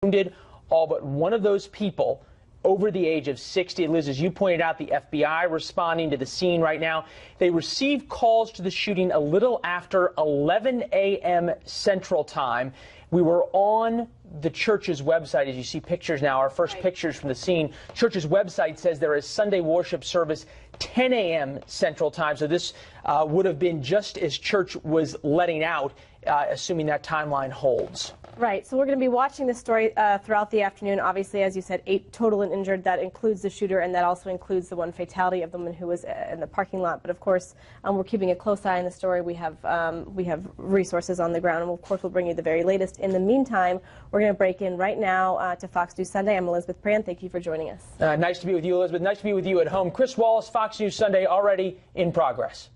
wounded, all but one of those people over the age of 60. Liz, as you pointed out, the FBI responding to the scene right now. They received calls to the shooting a little after 11 a.m. Central Time. We were on the church's website. As you see pictures now, our first pictures from the scene. Church's website says there is Sunday worship service 10 a.m. Central Time. So this would have been just as church was letting out, assuming that timeline holds. Right. So we're going to be watching this story throughout the afternoon. Obviously, as you said, 8 total and injured. That includes the shooter, and that also includes the one fatality of the woman who was in the parking lot. But of course, we're keeping a close eye on the story. We have resources on the ground, and of course, we'll bring you the very latest. In the meantime, we're going to break in right now to Fox News Sunday. I'm Elizabeth Brand. Thank you for joining us. Nice to be with you, Elizabeth. Nice to be with you at home. Chris Wallace, Fox News Sunday, already in progress.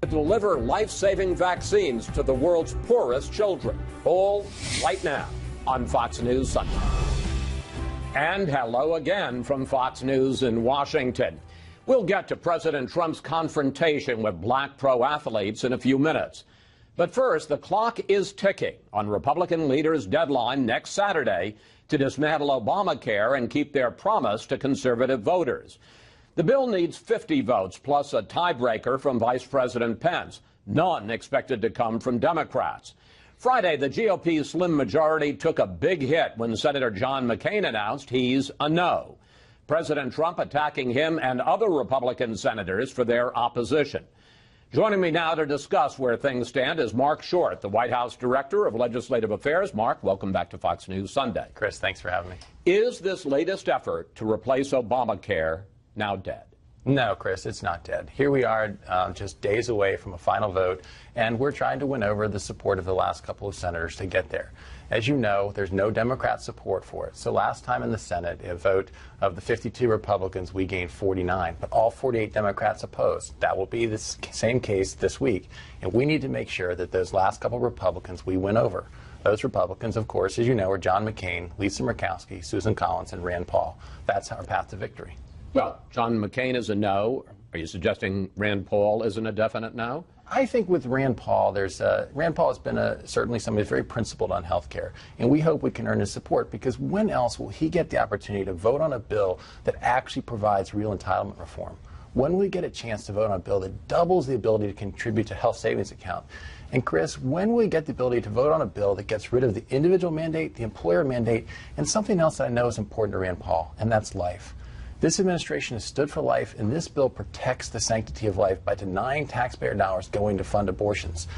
To deliver life-saving vaccines to the world's poorest children, all right now on Fox News Sunday. And hello again from Fox News in Washington. We'll get to President Trump's confrontation with black pro athletes in a few minutes. But first, the clock is ticking on Republican leaders' deadline next Saturday to dismantle Obamacare and keep their promise to conservative voters. The bill needs 50 votes plus a tiebreaker from Vice President Pence, none expected to come from Democrats. Friday, the GOP's slim majority took a big hit when Senator John McCain announced he's a no. President Trump attacking him and other Republican senators for their opposition. Joining me now to discuss where things stand is Mark Short, the White House Director of Legislative Affairs. Mark, welcome back to Fox News Sunday. Chris, thanks for having me. Is this latest effort to replace Obamacare now dead? No, Chris, it's not dead. Here we are just days away from a final vote, and we're trying to win over the support of the last couple of senators to get there. As you know, there's no Democrat support for it. So last time in the Senate, a vote of the 52 Republicans, we gained 49, but all 48 Democrats opposed. That will be the same case this week, and we need to make sure that those last couple of Republicans we win over. Those Republicans, of course, as you know, are John McCain, Lisa Murkowski, Susan Collins, and Rand Paul. That's our path to victory. Well, John McCain is a no. Are you suggesting Rand Paul isn't a definite no? I think with Rand Paul, Rand Paul has been certainly somebody who's very principled on health care, and we hope we can earn his support, because when else will he get the opportunity to vote on a bill that actually provides real entitlement reform? When will we get a chance to vote on a bill that doubles the ability to contribute to health savings account? And Chris, when will we get the ability to vote on a bill that gets rid of the individual mandate, the employer mandate, and something else that I know is important to Rand Paul, and that's life? This administration has stood for life, and this bill protects the sanctity of life by denying taxpayer dollars going to fund abortions.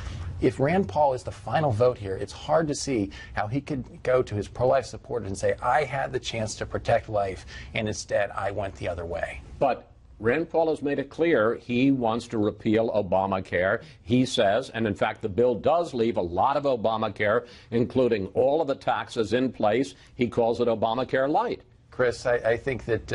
If Rand Paul is the final vote here, it's hard to see how he could go to his pro-life supporters and say, I had the chance to protect life, and instead I went the other way. But Rand Paul has made it clear he wants to repeal Obamacare. He says, and in fact the bill does leave a lot of Obamacare, including all of the taxes in place. He calls it Obamacare light. Chris, I think that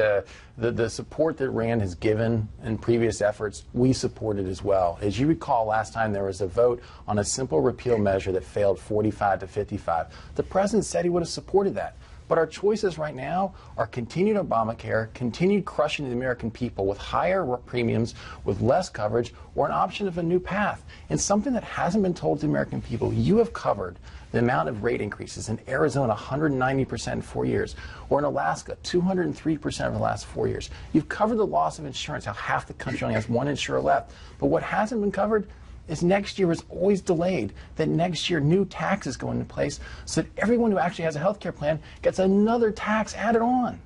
the support that Rand has given in previous efforts, we supported as well. As you recall, last time there was a vote on a simple repeal measure that failed 45 to 55. The president said he would have supported that. But our choices right now are continued Obamacare, continued crushing the American people with higher premiums, with less coverage, or an option of a new path. And something that hasn't been told to the American people, you have covered the amount of rate increases in Arizona, 190% in 4 years, or in Alaska, 203% over the last 4 years. You've covered the loss of insurance, how half the country only has one insurer left. But what hasn't been covered is next year is always delayed, that next year new taxes go into place so that everyone who actually has a health care plan gets another tax added on.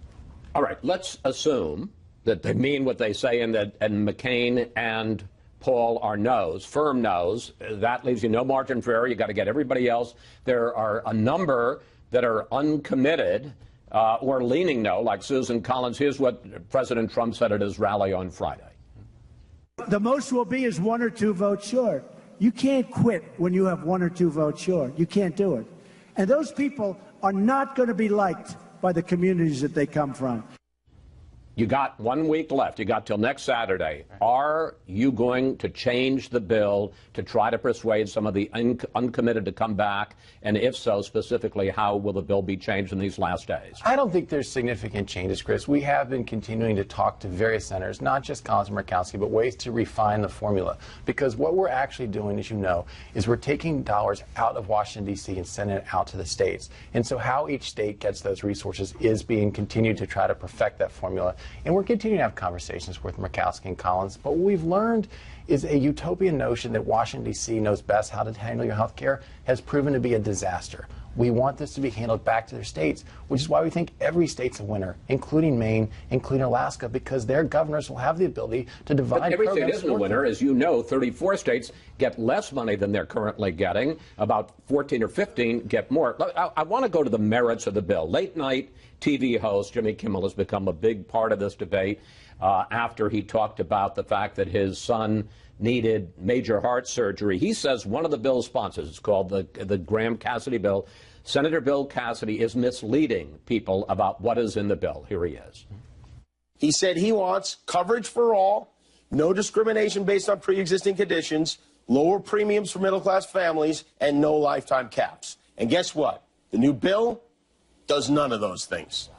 All right, let's assume that they mean what they say and that McCain and Paul are no's, firm no's. That leaves you no margin for error. You've got to get everybody else. There are a number that are uncommitted or leaning no, like Susan Collins. Here's what President Trump said at his rally on Friday. The most will be is 1 or 2 votes short. You can't quit when you have 1 or 2 votes short. You can't do it. And those people are not going to be liked by the communities that they come from. You got 1 week left. You got till next Saturday. Are you going to change the bill to try to persuade some of the uncommitted to come back? And if so, specifically, how will the bill be changed in these last days? I don't think there's significant changes, Chris. We have been continuing to talk to various senators, not just Congressman Murkowski, but ways to refine the formula. Because what we're actually doing, as you know, is we're taking dollars out of Washington, D.C. and sending it out to the states. And so how each state gets those resources is being continued to try to perfect that formula. And we're continuing to have conversations with Murkowski and Collins. But what we've learned is a utopian notion that Washington, D.C. knows best how to handle your health care has proven to be a disaster. We want this to be handled back to their states, which is why we think every state's a winner, including Maine, including Alaska, because their governors will have the ability to divide but every programs. state isn't a winner. As you know, 34 states get less money than they're currently getting. About 14 or 15 get more. I want to go to the merits of the bill. Late night TV host Jimmy Kimmel has become a big part of this debate after he talked about the fact that his son needed major heart surgery. He says one of the bill's sponsors, it's called the Graham-Cassidy bill, Senator Bill Cassidy is misleading people about what is in the bill. Here he is. He said he wants coverage for all, no discrimination based on pre-existing conditions, lower premiums for middle-class families, and no lifetime caps. And guess what? The new bill does none of those things.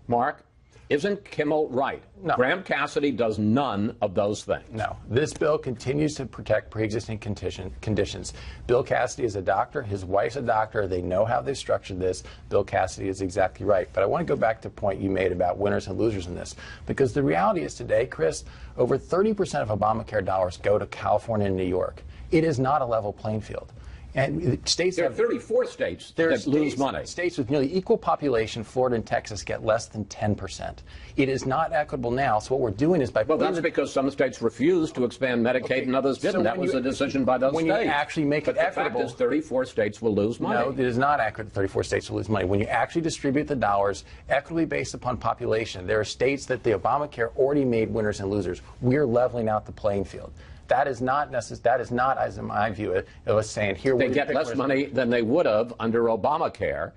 Mark, isn't Kimmel right? No. Graham Cassidy does none of those things. No. This bill continues to protect pre-existing conditions. Bill Cassidy is a doctor. His wife's a doctor. They know how they structured this. Bill Cassidy is exactly right. But I want to go back to the point you made about winners and losers in this. Because the reality is today, Chris, over 30% of Obamacare dollars go to California and New York. It is not a level playing field. And states there are 34 states that lose money. States with nearly equal population, Florida and Texas, get less than 10%. It is not equitable now. So what we're doing is by well, that's because some states refused to expand Medicaid and others didn't. So that was a decision by those states. When you actually make it equitable, the fact is 34 states will lose money. No, it is not accurate. 34 states will lose money. When you actually distribute the dollars equitably based upon population, there are states that the Obamacare already made winners and losers. We're leveling out the playing field. That is not necessary. That is not, as in my view, it was saying here they get less money than they would have under Obamacare.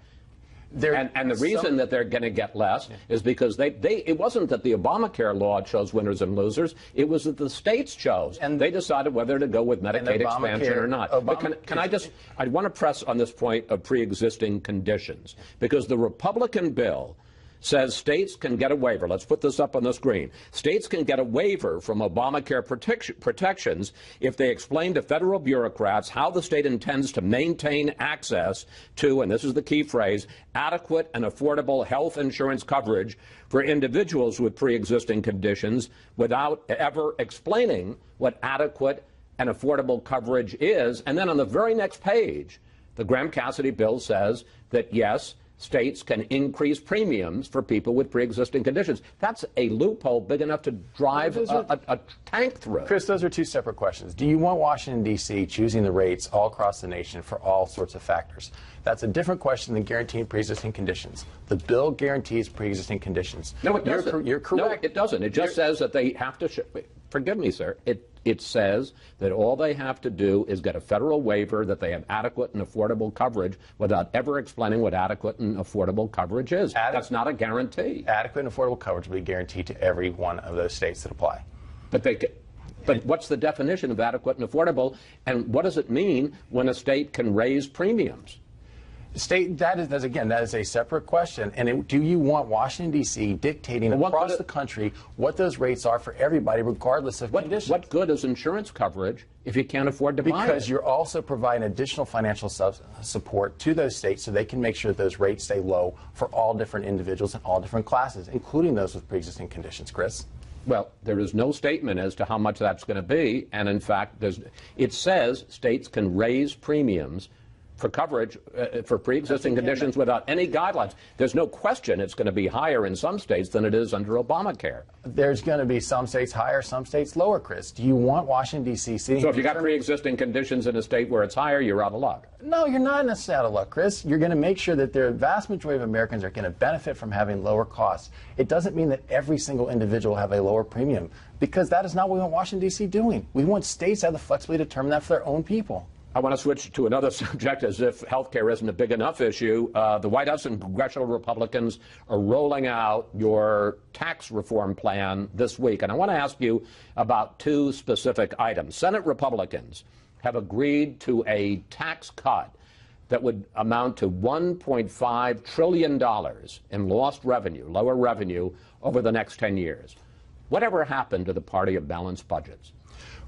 And the reason that they're going to get less is because it wasn't that the Obamacare law chose winners and losers. It was that the states chose. And they decided whether to go with Medicaid expansion or not. But I want to press on this point of pre-existing conditions, because the Republican bill says states can get a waiver. Let's put this up on the screen. States can get a waiver from Obamacare protections if they explain to federal bureaucrats how the state intends to maintain access to, and this is the key phrase, adequate and affordable health insurance coverage for individuals with pre-existing conditions without ever explaining what adequate and affordable coverage is. And then on the very next page, the Graham-Cassidy bill says that, yes, states can increase premiums for people with pre-existing conditions. That's a loophole big enough to drive a tank through. Chris, those are two separate questions. Do you want Washington, D.C. choosing the rates all across the nation for all sorts of factors? That's a different question than guaranteeing pre-existing conditions. The bill guarantees pre-existing conditions. No, it doesn't. You're correct. No, it doesn't. It just says that they have to forgive me, sir. It says that all they have to do is get a federal waiver that they have adequate and affordable coverage without ever explaining what adequate and affordable coverage is. That's not a guarantee. Adequate and affordable coverage will be guaranteed to every one of those states that apply. But what's the definition of adequate and affordable, and what does it mean when a state can raise premiums? That is a separate question. And do you want Washington, D.C. dictating across the country what those rates are for everybody, regardless of conditions? What good is insurance coverage if you can't afford to buy it? Because you're also providing additional financial support to those states so they can make sure that those rates stay low for all different individuals and all different classes, including those with pre-existing conditions. Chris? Well, there is no statement as to how much that's going to be. And in fact, it says states can raise premiums for coverage for pre-existing conditions without any guidelines. There's no question it's going to be higher in some states than it is under Obamacare. There's going to be some states higher, some states lower, Chris. Do you want Washington, D.C. seeing... So if you got pre-existing conditions in a state where it's higher, you're out of luck. No, you're not necessarily out of luck, Chris. You're going to make sure that the vast majority of Americans are going to benefit from having lower costs. It doesn't mean that every single individual will have a lower premium, because that is not what we want Washington, D.C. doing. We want states to have the flexibility to determine that for their own people. I want to switch to another subject, as if health care isn't a big enough issue. The White House and congressional Republicans are rolling out your tax reform plan this week. And I want to ask you about two specific items. Senate Republicans have agreed to a tax cut that would amount to $1.5 trillion in lost revenue, lower revenue, over the next 10 years. Whatever happened to the Party of Balanced Budgets?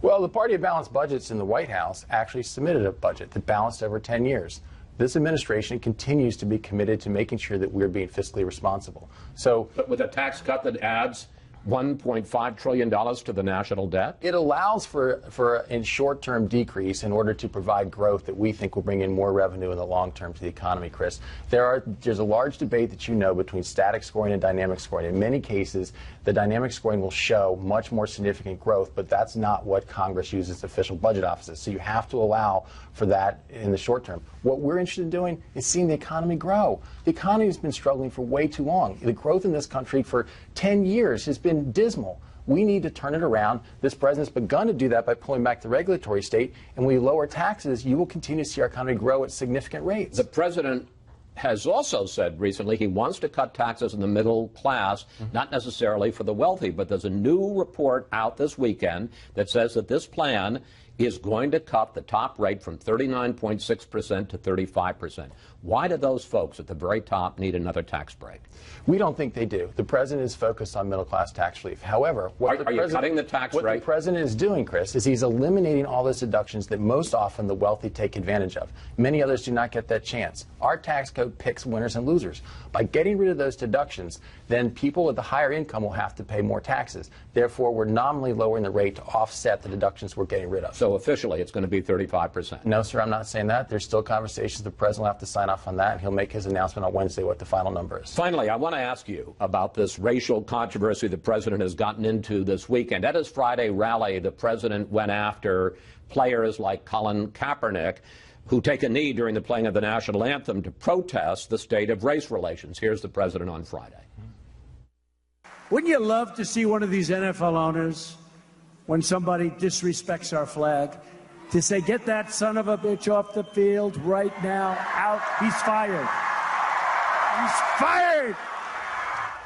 Well, the Party of Balanced Budgets in the White House actually submitted a budget that balanced over 10 years. This administration continues to be committed to making sure that we're being fiscally responsible. But with a tax cut that adds $1.5 trillion to the national debt? It allows for a short-term decrease in order to provide growth that we think will bring in more revenue in the long term to the economy, Chris. There's a large debate that you know between static scoring and dynamic scoring. In many cases, the dynamic scoring will show much more significant growth, but that's not what Congress uses official budget offices. So you have to allow for that in the short term. What we're interested in doing is seeing the economy grow. The economy has been struggling for way too long. The growth in this country for 10 years has been dismal. We need to turn it around. This president's begun to do that by pulling back the regulatory state. And when we lower taxes, you will continue to see our economy grow at significant rates. The president has also said recently he wants to cut taxes in the middle class, not necessarily for the wealthy. But there's a new report out this weekend that says that this plan is going to cut the top rate from 39.6% to 35%. Why do those folks at the very top need another tax break? We don't think they do. The president is focused on middle-class tax relief. However, are you cutting the tax rate? What the president is doing, Chris, is he's eliminating all those deductions that most often the wealthy take advantage of. Many others do not get that chance. Our tax code picks winners and losers. By getting rid of those deductions, then people with the higher income will have to pay more taxes. Therefore, we're nominally lowering the rate to offset the deductions we're getting rid of. So officially, it's going to be 35%. No, sir, I'm not saying that. There's still conversations. The president will have to sign off on that, and he'll make his announcement on Wednesday what the final number is. Finally, I want to ask you about this racial controversy the president has gotten into this weekend. At his Friday rally, the president went after players like Colin Kaepernick, who take a knee during the playing of the national anthem to protest the state of race relations. Here's the president on Friday. Wouldn't you love to see one of these NFL owners, when somebody disrespects our flag, to say, get that son of a bitch off the field right now, out, he's fired. He's fired!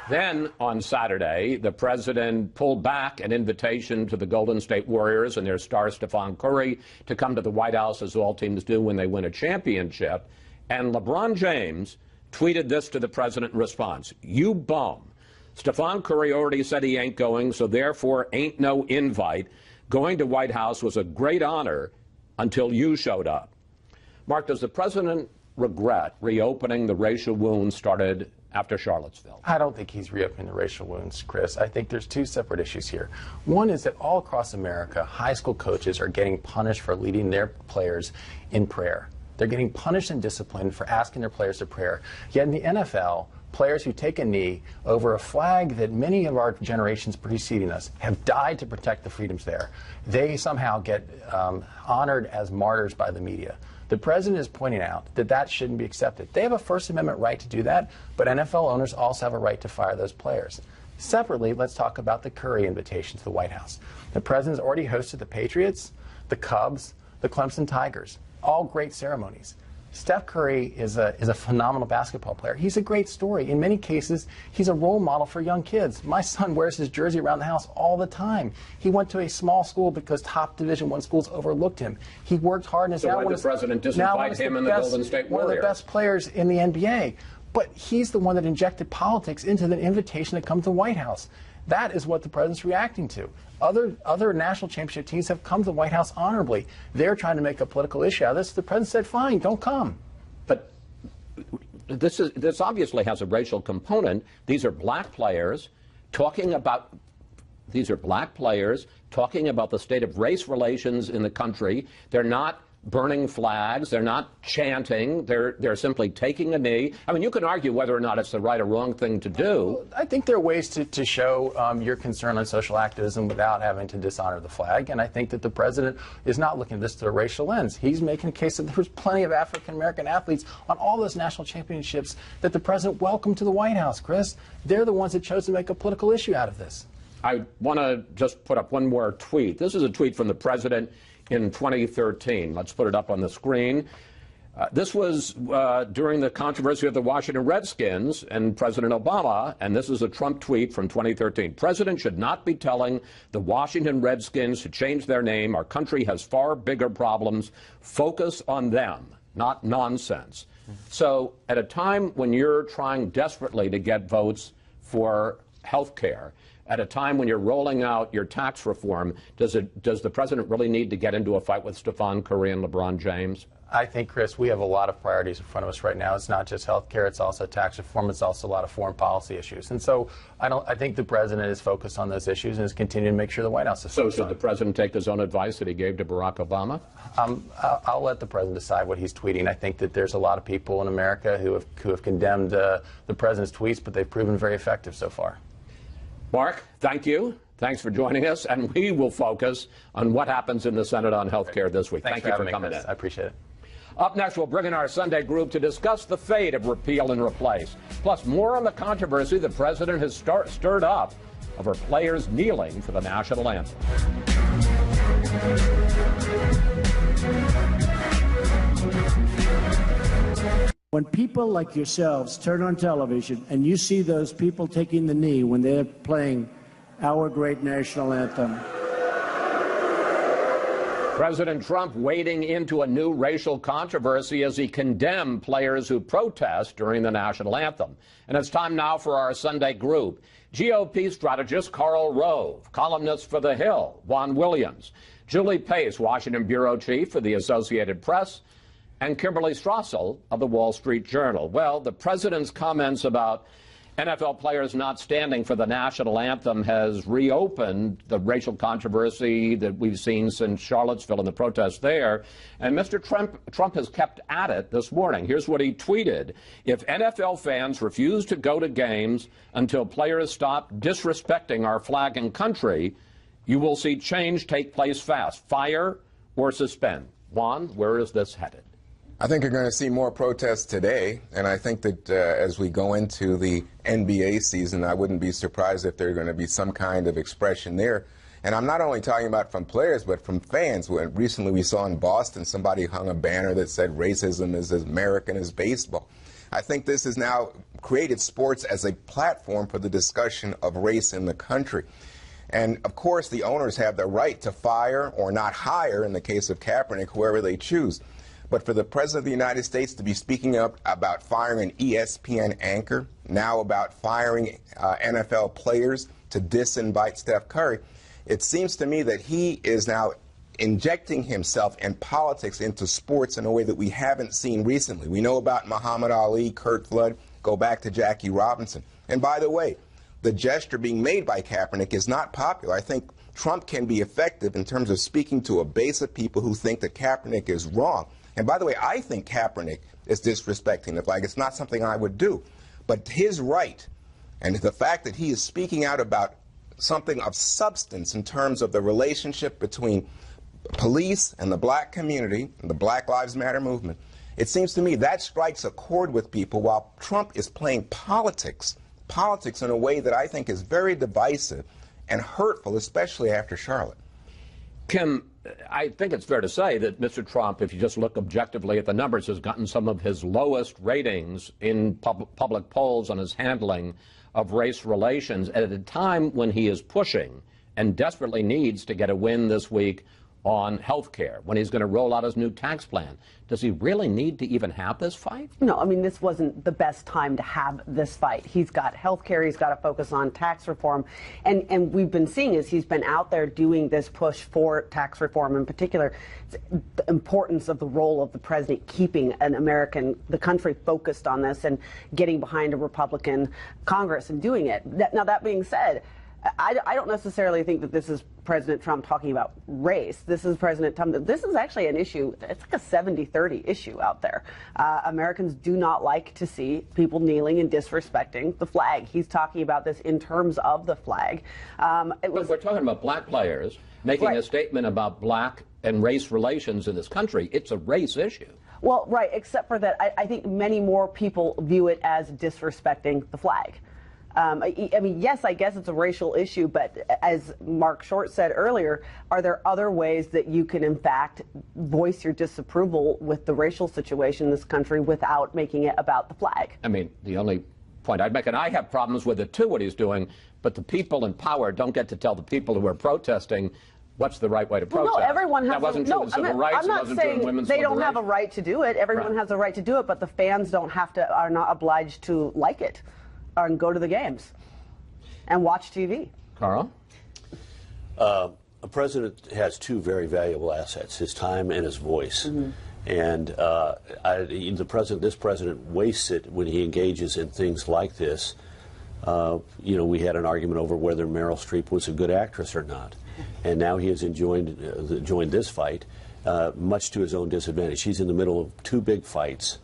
Then, on Saturday, the president pulled back an invitation to the Golden State Warriors and their star Stephen Curry to come to the White House, as all teams do when they win a championship. And LeBron James tweeted this to the president in response: "You bum. Stephen Curry already said he ain't going, so therefore ain't no invite. Going to White House was a great honor until you showed up." Mark, does the president regret reopening the racial wounds started after Charlottesville? I don't think he's reopening the racial wounds, Chris. I think there's two separate issues here. One is that all across America, high school coaches are getting punished for leading their players in prayer. They're getting punished and disciplined for asking their players to pray. Yet in the NFL, players who take a knee over a flag that many of our generations preceding us have died to protect the freedoms there, they somehow get honored as martyrs by the media. The president is pointing out that that shouldn't be accepted. They have a First Amendment right to do that, but NFL owners also have a right to fire those players. Separately, let's talk about the Curry invitation to the White House. The president's already hosted the Patriots, the Cubs, the Clemson Tigers, all great ceremonies. Steph Curry is a phenomenal basketball player. He's a great story. In many cases, he's a role model for young kids. My son wears his jersey around the house all the time. He went to a small school because top Division I schools overlooked him. He worked hard and is now the president disinvite him and the Golden State Warriors. One of the best players in the NBA. But he's the one that injected politics into the invitation to come to the White House. That is what the president's reacting to. Other national championship teams have come to the White House honorably. They're trying to make a political issue out of this. The president said, fine, don't come. But this obviously has a racial component. These are black players talking about the state of race relations in the country. They're not burning flags. They're not chanting. They're simply taking a knee. I mean, you can argue whether or not it's the right or wrong thing to do. I think there are ways to show your concern on social activism without having to dishonor the flag. And I think that the president is not looking at this through a racial lens. He's making a case that there was plenty of African-American athletes on all those national championships that the president welcomed to the White House, Chris. They're the ones that chose to make a political issue out of this. I want to just put up one more tweet. This is a tweet from the president in 2013. Let's put it up on the screen. This was during the controversy of the Washington Redskins and President Obama, and this is a Trump tweet from 2013. President should not be telling the Washington Redskins to change their name. Our country has far bigger problems. Focus on them, not nonsense. So at a time when you're trying desperately to get votes for health care, at a time when you're rolling out your tax reform, does the president really need to get into a fight with Stephen Curry and LeBron James? I think, Chris, we have a lot of priorities in front of us right now. It's not just health care, it's also tax reform, it's also a lot of foreign policy issues. And so I think the president is focused on those issues and is continuing to make sure the White House is focused. So should the president take his own advice that he gave to Barack Obama? I'll let the president decide what he's tweeting. I think that there's a lot of people in America who have condemned the president's tweets, but they've proven very effective so far. Mark, thank you. Thanks for joining us, and we will focus on what happens in the Senate on health care this week. Thank you for coming in. I appreciate it. Up next, we'll bring in our Sunday group to discuss the fate of repeal and replace. Plus, more on the controversy the president has stirred up over players kneeling for the national anthem. When people like yourselves turn on television and you see those people taking the knee when they're playing our great national anthem. President Trump wading into a new racial controversy as he condemned players who protest during the national anthem. And it's time now for our Sunday group. GOP strategist Karl Rove, columnist for The Hill, Juan Williams, Julie Pace, Washington bureau chief for the Associated Press, and Kimberly Strassel of the Wall Street Journal. Well, the president's comments about NFL players not standing for the national anthem has reopened the racial controversy that we've seen since Charlottesville and the protests there. And Mr. Trump has kept at it this morning. Here's what he tweeted. If NFL fans refuse to go to games until players stop disrespecting our flag and country, you will see change take place fast. Fire or suspend. Juan, where is this headed? I think you're going to see more protests today, and I think that as we go into the NBA season, I wouldn't be surprised if there's going to be some kind of expression there. And I'm not only talking about from players, but from fans. Recently we saw in Boston somebody hung a banner that said racism is as American as baseball. I think this has now created sports as a platform for the discussion of race in the country. And, of course, the owners have the right to fire or not hire, in the case of Kaepernick, whoever they choose. But for the President of the United States to be speaking up about firing an ESPN anchor, now about firing NFL players to disinvite Steph Curry, it seems to me that he is now injecting himself and politics into sports in a way that we haven't seen recently. We know about Muhammad Ali, Curt Flood, go back to Jackie Robinson. And by the way, the gesture being made by Kaepernick is not popular. I think Trump can be effective in terms of speaking to a base of people who think that Kaepernick is wrong. And by the way, I think Kaepernick is disrespecting the flag. It's not something I would do. But his right and the fact that he is speaking out about something of substance in terms of the relationship between police and the black community and the Black Lives Matter movement, it seems to me that strikes a chord with people while Trump is playing politics in a way that I think is very divisive and hurtful, especially after Charlotte. Kim, I think it's fair to say that Mr. Trump, if you just look objectively at the numbers, has gotten some of his lowest ratings in public polls on his handling of race relations at a time when he is pushing and desperately needs to get a win this week on health care, when he's going to roll out his new tax plan. Does he really need to even have this fight? No, I mean, this wasn't the best time to have this fight. He's got health care, he's got to focus on tax reform. And we've been seeing as he's been out there doing this push for tax reform in particular, the importance of the role of the president keeping the country focused on this and getting behind a Republican Congress and doing it. Now, that being said, I don't necessarily think that this is President Trump talking about race. This is President Trump. This is actually an issue. It's like a 70-30 issue out there. Americans do not like to see people kneeling and disrespecting the flag. He's talking about this in terms of the flag. But we're talking about black players making a statement about black and race relations in this country. It's a race issue. Well, right, except for that I think many more people view it as disrespecting the flag. I mean, yes, I guess it's a racial issue, but as Mark Short said earlier, are there other ways that you can, in fact, voice your disapproval with the racial situation in this country without making it about the flag? I mean, the only point I'd make, and I have problems with it too, what he's doing, but the people in power don't get to tell the people who are protesting what's the right way to protest. Well, no, everyone has. That wasn't true in civil rights. I'm not saying they don't have a right to do it. Everyone has a right to do it, but the fans are not obliged to like it, and go to the games, and watch TV. Carl? A president has two very valuable assets: his time and his voice. Mm-hmm. And this president wastes it when he engages in things like this. We had an argument over whether Meryl Streep was a good actress or not. And now he has joined this fight, much to his own disadvantage. He's in the middle of two big fights,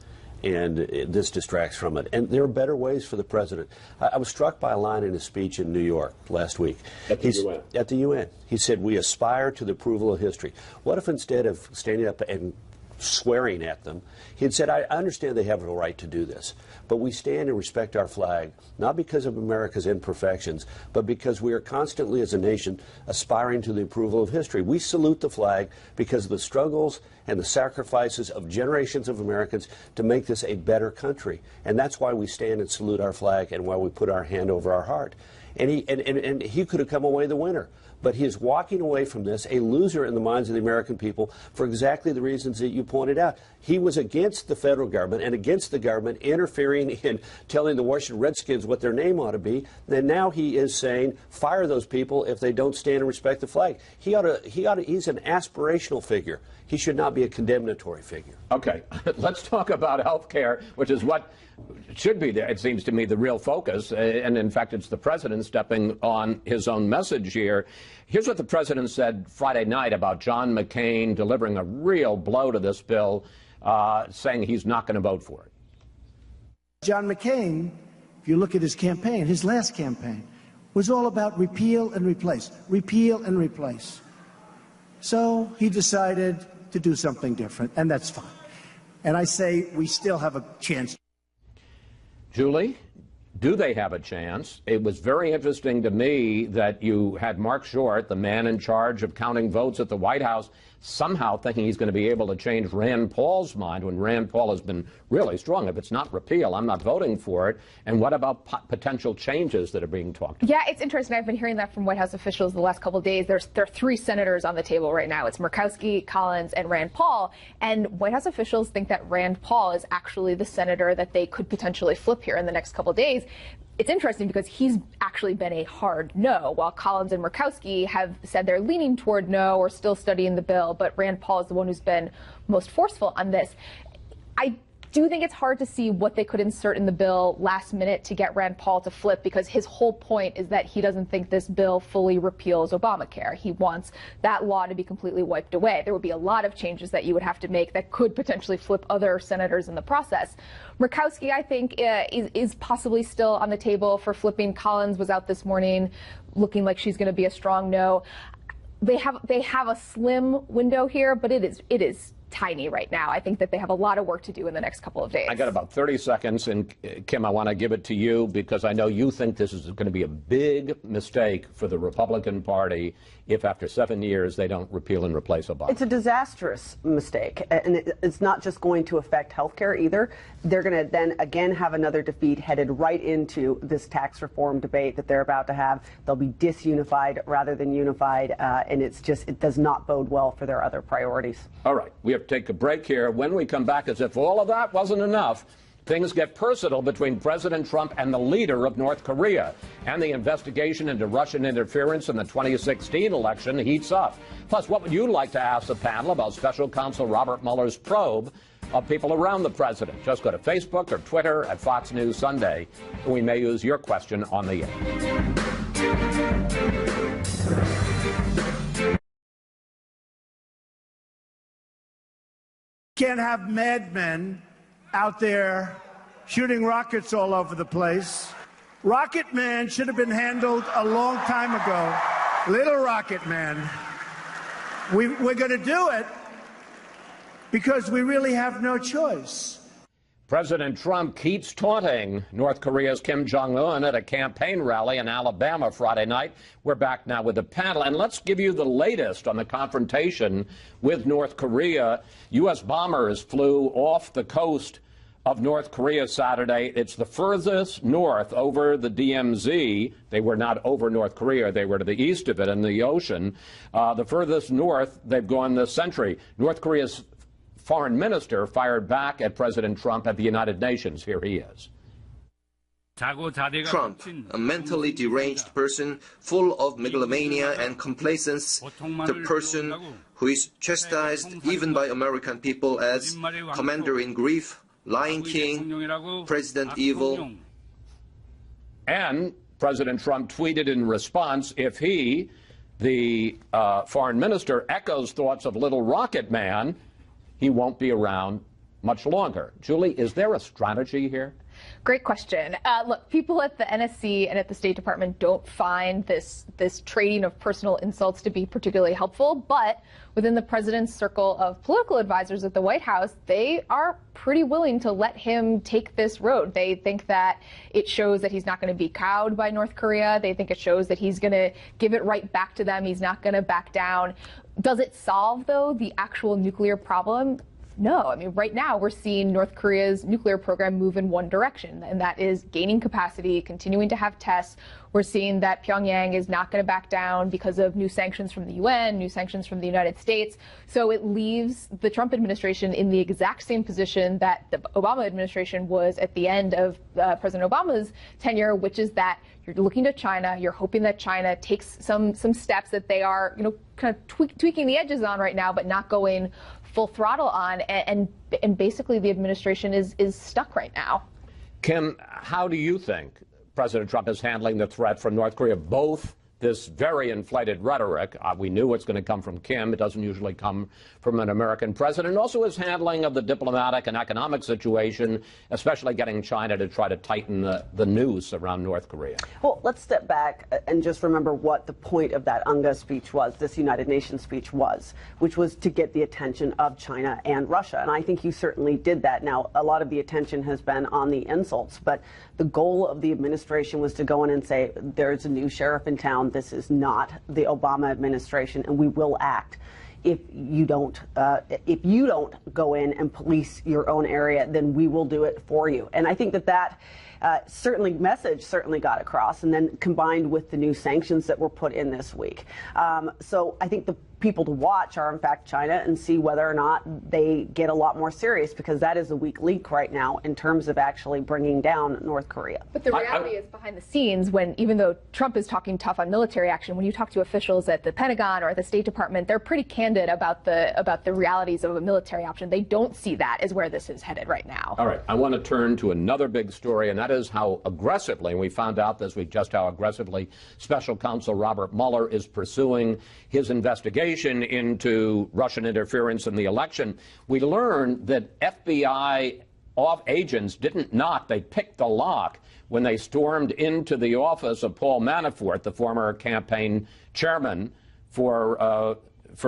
and this distracts from it. And there are better ways for the president. I was struck by a line in his speech in New York last week. At the UN? At the UN. He said, "We aspire to the approval of history." What if instead of standing up and swearing at them, he had said, "I understand they have a right to do this, but we stand and respect our flag, not because of America's imperfections, but because we are constantly as a nation aspiring to the approval of history. We salute the flag because of the struggles and the sacrifices of generations of Americans to make this a better country. And that's why we stand and salute our flag and why we put our hand over our heart." And he could have come away the winner. But he is walking away from this a loser in the minds of the American people for exactly the reasons that you pointed out. He was against the federal government and against the government interfering in telling the Washington Redskins what their name ought to be. And now he is saying, fire those people if they don't stand and respect the flag. He's an aspirational figure. He should not be a condemnatory figure. Okay, let's talk about health care, which is what should be, it seems to me, the real focus. And in fact, it's the president stepping on his own message here. Here's what the president said Friday night about John McCain delivering a real blow to this bill, saying he's not going to vote for it. John McCain, if you look at his campaign, his last campaign, was all about repeal and replace, repeal and replace. So he decided to do something different, and that's fine. And I say we still have a chance. Julie, do they have a chance? It was very interesting to me that you had Mark Short, the man in charge of counting votes at the White House, somehow thinking he's going to be able to change Rand Paul's mind when Rand Paul has been really strong. If it's not repeal, I'm not voting for it. And what about potential changes that are being talked about? Yeah, it's interesting. I've been hearing that from White House officials the last couple of days. There are three senators on the table right now. It's Murkowski, Collins, and Rand Paul. And White House officials think that Rand Paul is actually the senator that they could potentially flip here in the next couple of days. It's interesting because he's actually been a hard no, while Collins and Murkowski have said they're leaning toward no or still studying the bill, but Rand Paul is the one who's been most forceful on this. I do think it's hard to see what they could insert in the bill last minute to get Rand Paul to flip, because his whole point is that he doesn't think this bill fully repeals Obamacare. He wants that law to be completely wiped away. There would be a lot of changes that you would have to make that could potentially flip other senators in the process. Murkowski, I think, is possibly still on the table for flipping. Collins was out this morning looking like she's going to be a strong no. They have a slim window here, but it is tiny right now. I think that they have a lot of work to do in the next couple of days. I got about 30 seconds, and Kim, I want to give it to you because I know you think this is going to be a big mistake for the Republican Party if after 7 years they don't repeal and replace Obama. It's a disastrous mistake, and it's not just going to affect health care either. They're going to then again have another defeat headed right into this tax reform debate that they're about to have. They'll be disunified rather than unified, and it does not bode well for their other priorities. All right, we have to take a break here. When we come back, as if all of that wasn't enough, things get personal between President Trump and the leader of North Korea. And the investigation into Russian interference in the 2016 election heats up. Plus, what would you like to ask the panel about Special Counsel Robert Mueller's probe of people around the president? Just go to Facebook or Twitter at Fox News Sunday, and we may use your question on the air. Can't have madmen out there shooting rockets all over the place. Rocket Man should have been handled a long time ago. Little Rocket Man. We're going to do it because we really have no choice. President Trump keeps taunting North Korea's Kim Jong-un at a campaign rally in Alabama Friday night. We're back now with the panel, and let's give you the latest on the confrontation with North Korea. U.S. bombers flew off the coast of North Korea Saturday. It's the furthest north over the DMZ. They were not over North Korea. They were to the east of it in the ocean. The furthest north they've gone this century. North Korea's foreign minister fired back at President Trump at the United Nations. Here he is. Trump, a mentally deranged person full of megalomania and complacence, the person who is chastised even by American people as Commander in Grief, Lion King, President Evil. And President Trump tweeted in response, if he, the foreign minister, echoes thoughts of Little Rocket Man, he won't be around much longer. Julie, is there a strategy here? Great question. Look, people at the NSC and at the State Department don't find this trading of personal insults to be particularly helpful, but within the president's circle of political advisors at the White House, they are pretty willing to let him take this road. They think that it shows that he's not going to be cowed by North Korea. They think it shows that he's going to give it right back to them. He's not going to back down. Does it solve, though, the actual nuclear problem? No. I mean, right now we're seeing North Korea's nuclear program move in one direction, and that is gaining capacity, continuing to have tests. We're seeing that Pyongyang is not going to back down because of new sanctions from the UN, new sanctions from the United States. So it leaves the Trump administration in the exact same position that the Obama administration was at the end of President Obama's tenure, which is that you're looking to China, you're hoping that China takes some steps that they are, kind of tweaking the edges on right now, but not going full throttle on, and basically the administration is stuck right now. Kim, how do you think President Trump is handling the threat from North Korea? Both this very inflated rhetoric, we knew it's going to come from Kim, it doesn't usually come from an American president, and also his handling of the diplomatic and economic situation, especially getting China to try to tighten the noose around North Korea. Well, let's step back and just remember what the point of that UNGA speech was, this United Nations speech was, which was to get the attention of China and Russia. And I think you certainly did that. Now, a lot of the attention has been on the insults, but the goal of the administration was to go in and say, there's a new sheriff in town. This is not the Obama administration, and we will act. If you don't go in and police your own area, then we will do it for you. And I think that message certainly got across, and then combined with the new sanctions that were put in this week. So I think the people to watch are, in fact, China, and see whether or not they get a lot more serious, because that is a weak link right now in terms of actually bringing down North Korea. But the reality is, behind the scenes, even though Trump is talking tough on military action, when you talk to officials at the Pentagon or at the State Department, they're pretty candid about the realities of a military option. They don't see that as where this is headed right now. All right, I want to turn to another big story, and that is how aggressively, and we found out this week just how aggressively Special Counsel Robert Mueller is pursuing his investigation into Russian interference in the election. We learned that FBI agents didn't knock, they picked the lock when they stormed into the office of Paul Manafort, the former campaign chairman for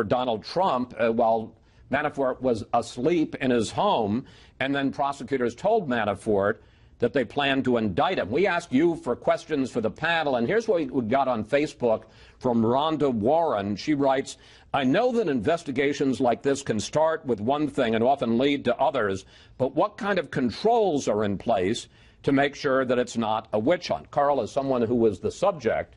Donald Trump, while Manafort was asleep in his home, and then prosecutors told Manafort that they planned to indict him. We asked you for questions for the panel, and here's what we got on Facebook from Rhonda Warren. She writes, I know that investigations like this can start with one thing and often lead to others, but what kind of controls are in place to make sure that it's not a witch hunt? Carl, as someone who was the subject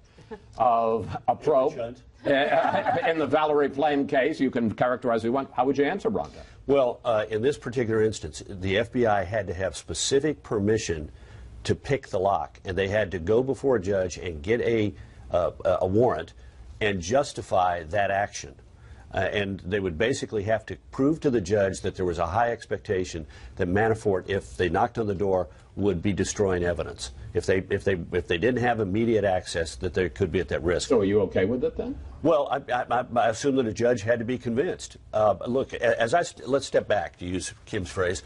of a probe in the Valerie Plame case, you can characterize it. How would you answer, Rhonda? Well, in this particular instance, the FBI had to have specific permission to pick the lock, and they had to go before a judge and get a warrant and justify that action. And they would basically have to prove to the judge that there was a high expectation that Manafort, if they knocked on the door, would be destroying evidence. If they didn't have immediate access, that they could be at that risk. So are you okay with it then? Well, I assume that a judge had to be convinced. Look, let's step back, to use Kim's phrase.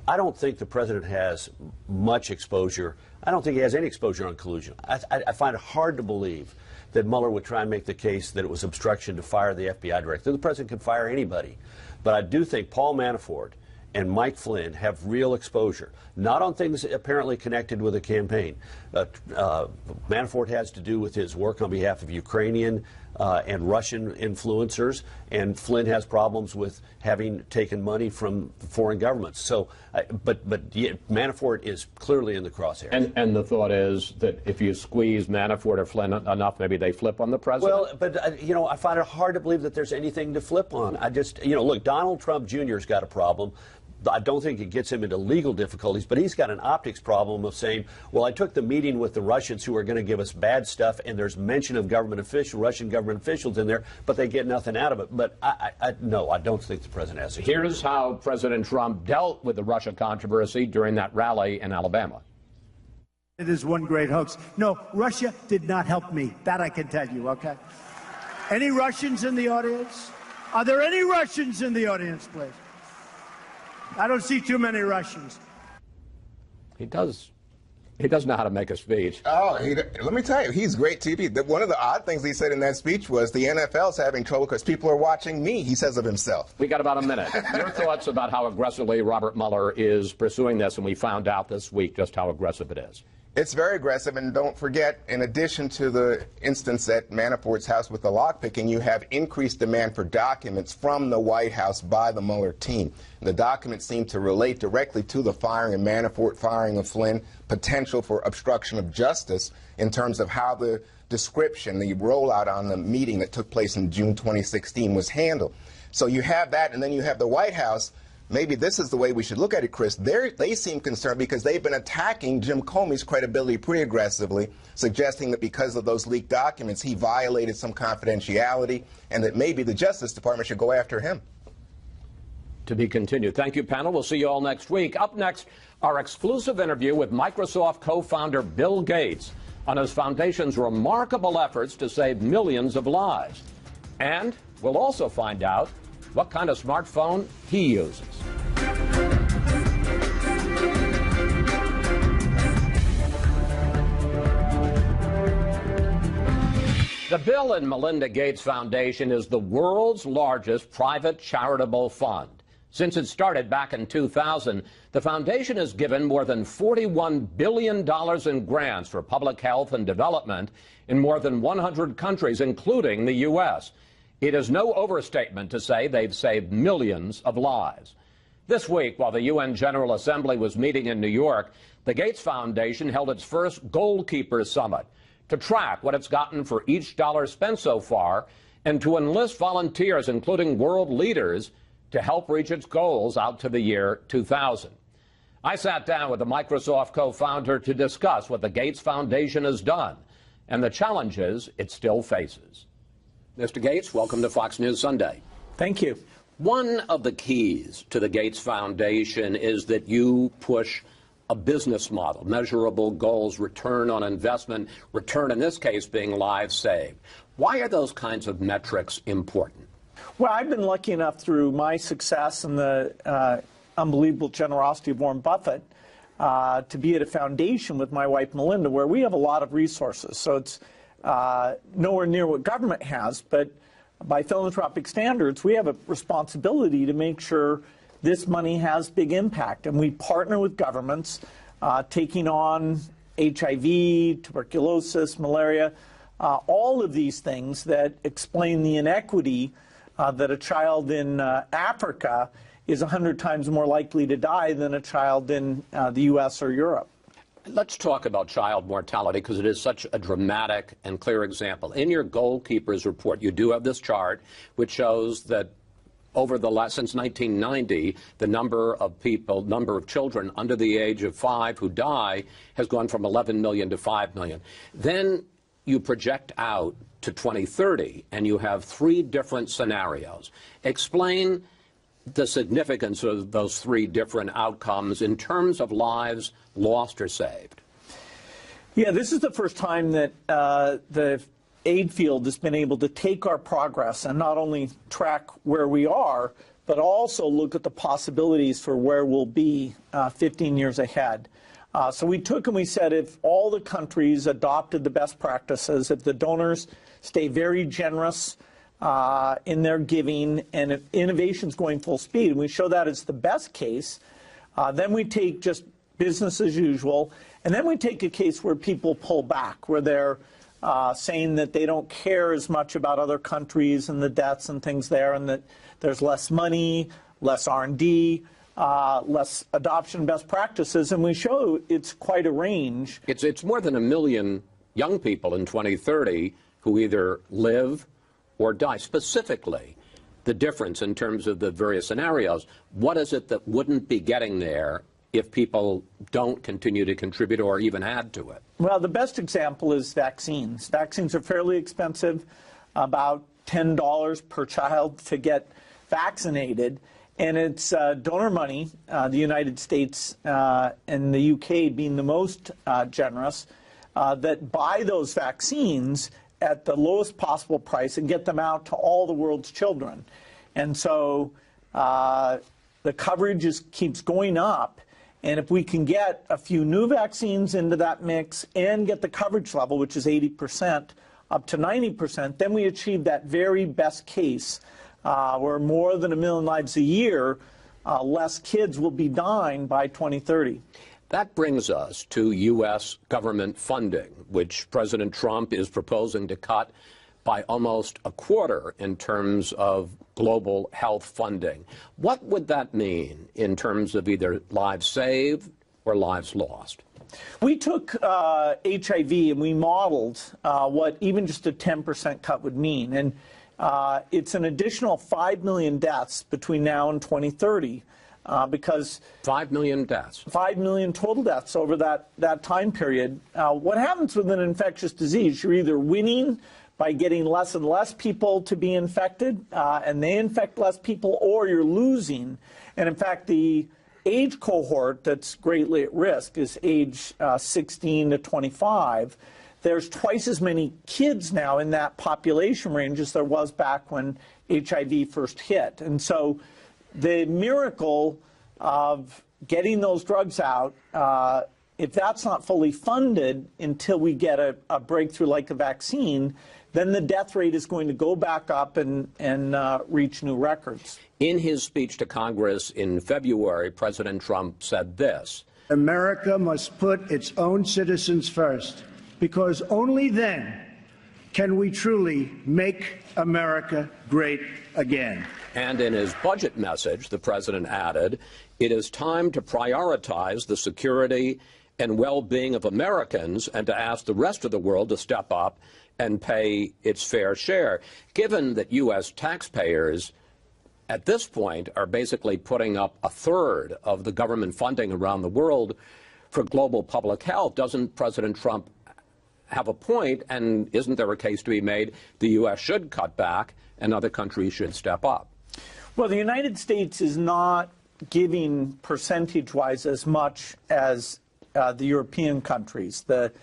I don't think the president has much exposure. I don't think he has any exposure on collusion. I find it hard to believe that Mueller would try and make the case that it was obstruction to fire the FBI director. The president could fire anybody. But I do think Paul Manafort and Mike Flynn have real exposure, not on things apparently connected with a campaign. Manafort has to do with his work on behalf of Ukrainian and Russian influencers, and Flynn has problems with having taken money from foreign governments. So, but Manafort is clearly in the crosshairs. And the thought is that if you squeeze Manafort or Flynn enough, maybe they flip on the president? Well, but, you know, I find it hard to believe that there's anything to flip on. I just, you know, look, Donald Trump Jr. has got a problem. I don't think it gets him into legal difficulties, but he's got an optics problem of saying, well, I took the meeting with the Russians who are going to give us bad stuff, and there's mention of Russian government officials in there, but they get nothing out of it. But no, I don't think the president has to. Here's how President Trump dealt with the Russia controversy during that rally in Alabama. It is one great hoax. No, Russia did not help me. That I can tell you, okay? Any Russians in the audience? Are there any Russians in the audience, please? I don't see too many Russians. He does know how to make a speech. Oh, let me tell you, he's great TV. One of the odd things he said in that speech was the NFL's having trouble because people are watching me, he says of himself. We got about a minute. Your thoughts about how aggressively Robert Mueller is pursuing this, and we found out this week just how aggressive it is. It's very aggressive, and don't forget, in addition to the instance at Manafort's house with the lockpicking, you have increased demand for documents from the White House by the Mueller team. The documents seem to relate directly to the firing of Manafort, firing of Flynn, potential for obstruction of justice in terms of how the description, the rollout on the meeting that took place in June 2016 was handled. So you have that, and then you have the White House. Maybe this is the way we should look at it, Chris. They seem concerned because they've been attacking Jim Comey's credibility pretty aggressively, suggesting that because of those leaked documents, he violated some confidentiality, and that maybe the Justice Department should go after him. To be continued. Thank you, panel. We'll see you all next week. Up next, our exclusive interview with Microsoft co-founder Bill Gates on his foundation's remarkable efforts to save millions of lives. And we'll also find out what kind of smartphone he uses. The Bill and Melinda Gates Foundation is the world's largest private charitable fund. Since it started back in 2000, the foundation has given more than $41 billion in grants for public health and development in more than 100 countries, including the U.S. It is no overstatement to say they've saved millions of lives. This week, while the UN General Assembly was meeting in New York, the Gates Foundation held its first Goalkeepers Summit to track what it's gotten for each dollar spent so far and to enlist volunteers, including world leaders, to help reach its goals out to the year 2000. I sat down with the Microsoft co-founder to discuss what the Gates Foundation has done and the challenges it still faces. Mr. Gates, welcome to Fox News Sunday. Thank you. One of the keys to the Gates Foundation is that you push a business model, measurable goals, return on investment, return in this case being lives saved. Why are those kinds of metrics important? Well, I've been lucky enough through my success and the unbelievable generosity of Warren Buffett to be at a foundation with my wife Melinda where we have a lot of resources. So it's nowhere near what government has, but by philanthropic standards, we have a responsibility to make sure this money has big impact. And we partner with governments taking on HIV, tuberculosis, malaria, all of these things that explain the inequity that a child in Africa is 100 times more likely to die than a child in the U.S. or Europe. Let's talk about child mortality because it is such a dramatic and clear example. In your Goalkeepers report, you do have this chart which shows that over the last, since 1990, the number of children under the age of 5 who die has gone from 11 million to 5 million. Then you project out to 2030 and you have 3 different scenarios. Explain the significance of those 3 different outcomes in terms of lives lost or saved. Yeah, this is the first time that the aid field has been able to take our progress and not only track where we are, but also look at the possibilities for where we'll be 15 years ahead. So we took and we said if all the countries adopted the best practices, if the donors stay very generous, in their giving, and innovation's going full speed. And we show that as the best case. Then we take just business as usual, and then we take a case where people pull back, where they're saying that they don't care as much about other countries and the debts and things there, and that there's less money, less R&D, less adoption best practices, and we show it's quite a range. It's more than 1 million young people in 2030 who either live or die. Specifically, the difference in terms of the various scenarios, what is it that wouldn't be getting there if people don't continue to contribute or even add to it? Well, the best example is vaccines. Vaccines are fairly expensive, about $10 per child to get vaccinated. And it's donor money, the United States and the UK being the most generous, that buy those vaccines at the lowest possible price and get them out to all the world's children. And so the coverage keeps going up. And if we can get a few new vaccines into that mix and get the coverage level, which is 80%, up to 90%, then we achieve that very best case where more than 1 million lives a year, less kids will be dying by 2030. That brings us to U.S. government funding, which President Trump is proposing to cut by almost a quarter in terms of global health funding. What would that mean in terms of either lives saved or lives lost? We took HIV and we modeled what even just a 10% cut would mean. And it's an additional 5 million deaths between now and 2030 because 5 million deaths. 5 million total deaths over that time period. What happens with an infectious disease? You're either winning by getting less and less people to be infected, and they infect less people, or you're losing. And in fact, the age cohort that's greatly at risk is age 16 to 25. There's twice as many kids now in that population range as there was back when HIV first hit. And so the miracle of getting those drugs out, if that's not fully funded until we get a breakthrough like a vaccine, then the death rate is going to go back up and reach new records. In his speech to Congress in February, President Trump said this: America must put its own citizens first, because only then can we truly make America great again. And in his budget message, the president added, it is time to prioritize the security and well-being of Americans and to ask the rest of the world to step up and pay its fair share. Given that U.S. taxpayers at this point are basically putting up a third of the government funding around the world for global public health, doesn't President Trump have a point, and isn't there a case to be made the U.S. should cut back and other countries should step up? Well, the United States is not giving percentage-wise as much as the European countries. The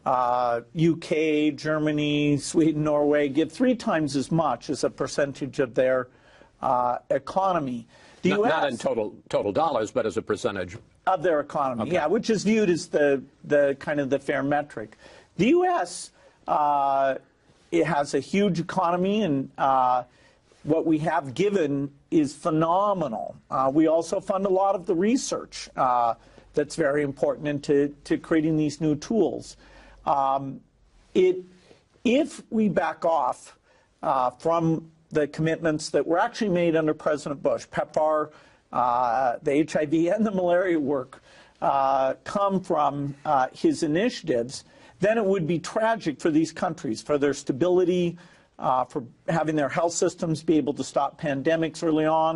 UK, Germany, Sweden, Norway give 3 times as much as a percentage of their economy. The US, not in total dollars, but as a percentage of their economy. Okay. Yeah, which is viewed as the kind of the fair metric. The U.S. It has a huge economy, and what we have given is phenomenal. We also fund a lot of the research that's very important into creating these new tools. If we back off from the commitments that were actually made under President Bush, PEPFAR, the HIV and the malaria work come from his initiatives, then it would be tragic for these countries, for their stability, for having their health systems be able to stop pandemics early on.